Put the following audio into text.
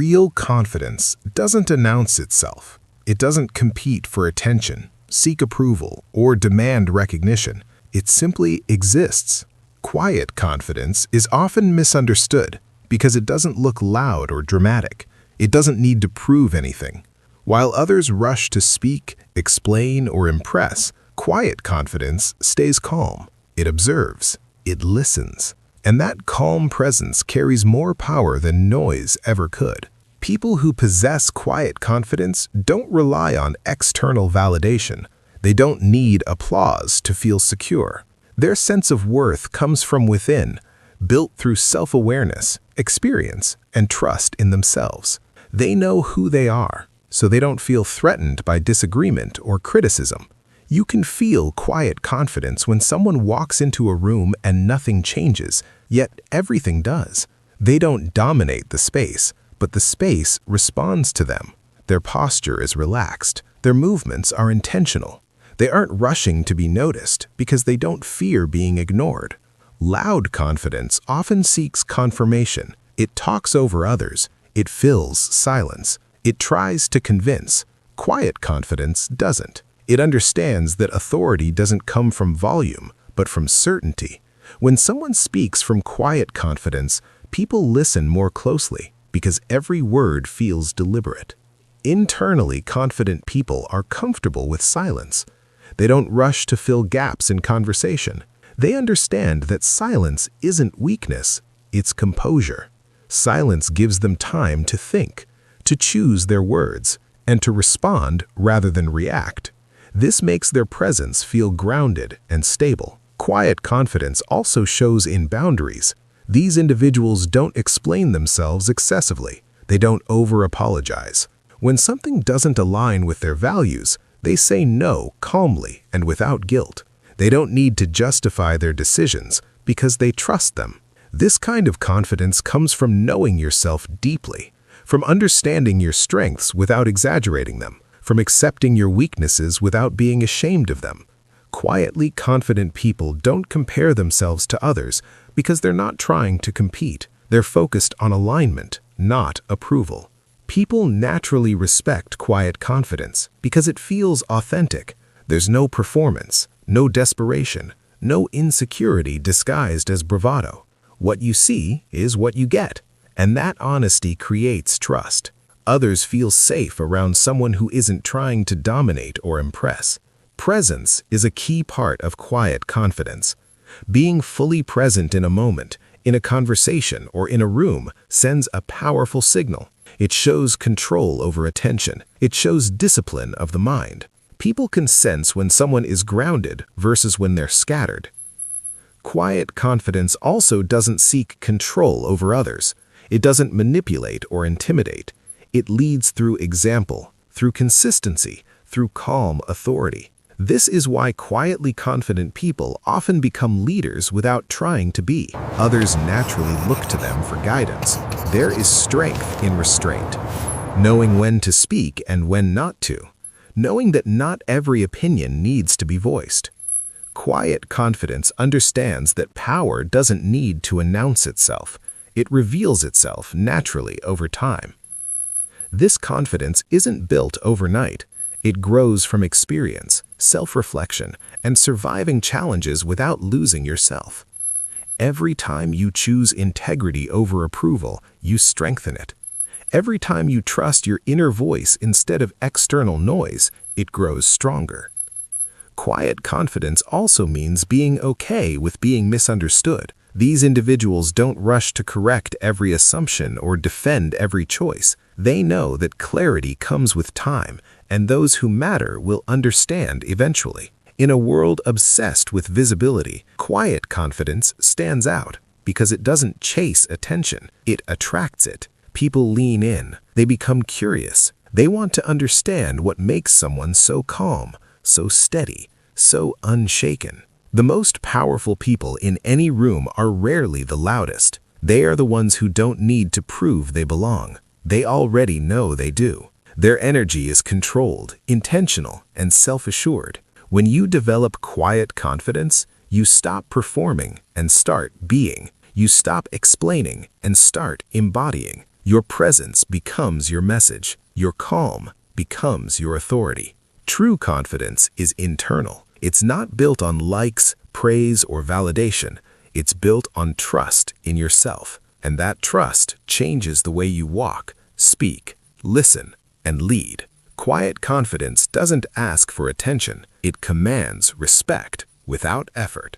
Real confidence doesn't announce itself. It doesn't compete for attention, seek approval, or demand recognition. It simply exists. Quiet confidence is often misunderstood because it doesn't look loud or dramatic. It doesn't need to prove anything. While others rush to speak, explain, or impress, quiet confidence stays calm. It observes. It listens. And that calm presence carries more power than noise ever could. People who possess quiet confidence don't rely on external validation. They don't need applause to feel secure. Their sense of worth comes from within, built through self-awareness, experience, and trust in themselves. They know who they are, so they don't feel threatened by disagreement or criticism. You can feel quiet confidence when someone walks into a room and nothing changes, yet everything does. They don't dominate the space, but the space responds to them. Their posture is relaxed. Their movements are intentional. They aren't rushing to be noticed because they don't fear being ignored. Loud confidence often seeks confirmation. It talks over others. It fills silence. It tries to convince. Quiet confidence doesn't. It understands that authority doesn't come from volume, but from certainty. When someone speaks from quiet confidence, people listen more closely because every word feels deliberate. Internally confident people are comfortable with silence. They don't rush to fill gaps in conversation. They understand that silence isn't weakness, it's composure. Silence gives them time to think, to choose their words, and to respond rather than react. This makes their presence feel grounded and stable. Quiet confidence also shows in boundaries. These individuals don't explain themselves excessively. They don't over-apologize. When something doesn't align with their values, they say no calmly and without guilt. They don't need to justify their decisions because they trust them. This kind of confidence comes from knowing yourself deeply, from understanding your strengths without exaggerating them, from accepting your weaknesses without being ashamed of them. Quietly confident people don't compare themselves to others because they're not trying to compete. They're focused on alignment, not approval. People naturally respect quiet confidence because it feels authentic. There's no performance, no desperation, no insecurity disguised as bravado. What you see is what you get, and that honesty creates trust. Others feel safe around someone who isn't trying to dominate or impress. Presence is a key part of quiet confidence. Being fully present in a moment, in a conversation, or in a room sends a powerful signal. It shows control over attention. It shows discipline of the mind. People can sense when someone is grounded versus when they're scattered. Quiet confidence also doesn't seek control over others. It doesn't manipulate or intimidate. It leads through example, through consistency, through calm authority. This is why quietly confident people often become leaders without trying to be. Others naturally look to them for guidance. There is strength in restraint, knowing when to speak and when not to, knowing that not every opinion needs to be voiced. Quiet confidence understands that power doesn't need to announce itself. It reveals itself naturally over time. This confidence isn't built overnight. It grows from experience, self-reflection, and surviving challenges without losing yourself. Every time you choose integrity over approval, you strengthen it. Every time you trust your inner voice instead of external noise, it grows stronger. Quiet confidence also means being okay with being misunderstood. These individuals don't rush to correct every assumption or defend every choice. They know that clarity comes with time, and those who matter will understand eventually. In a world obsessed with visibility, quiet confidence stands out because it doesn't chase attention, it attracts it. People lean in, they become curious. They want to understand what makes someone so calm, so steady, so unshaken. The most powerful people in any room are rarely the loudest. They are the ones who don't need to prove they belong. They already know they do. Their energy is controlled, intentional, and self-assured. When you develop quiet confidence, you stop performing and start being. You stop explaining and start embodying. Your presence becomes your message. Your calm becomes your authority. True confidence is internal. It's not built on likes, praise, or validation. It's built on trust in yourself. And that trust changes the way you walk, speak, listen, and lead. Quiet confidence doesn't ask for attention. It commands respect without effort.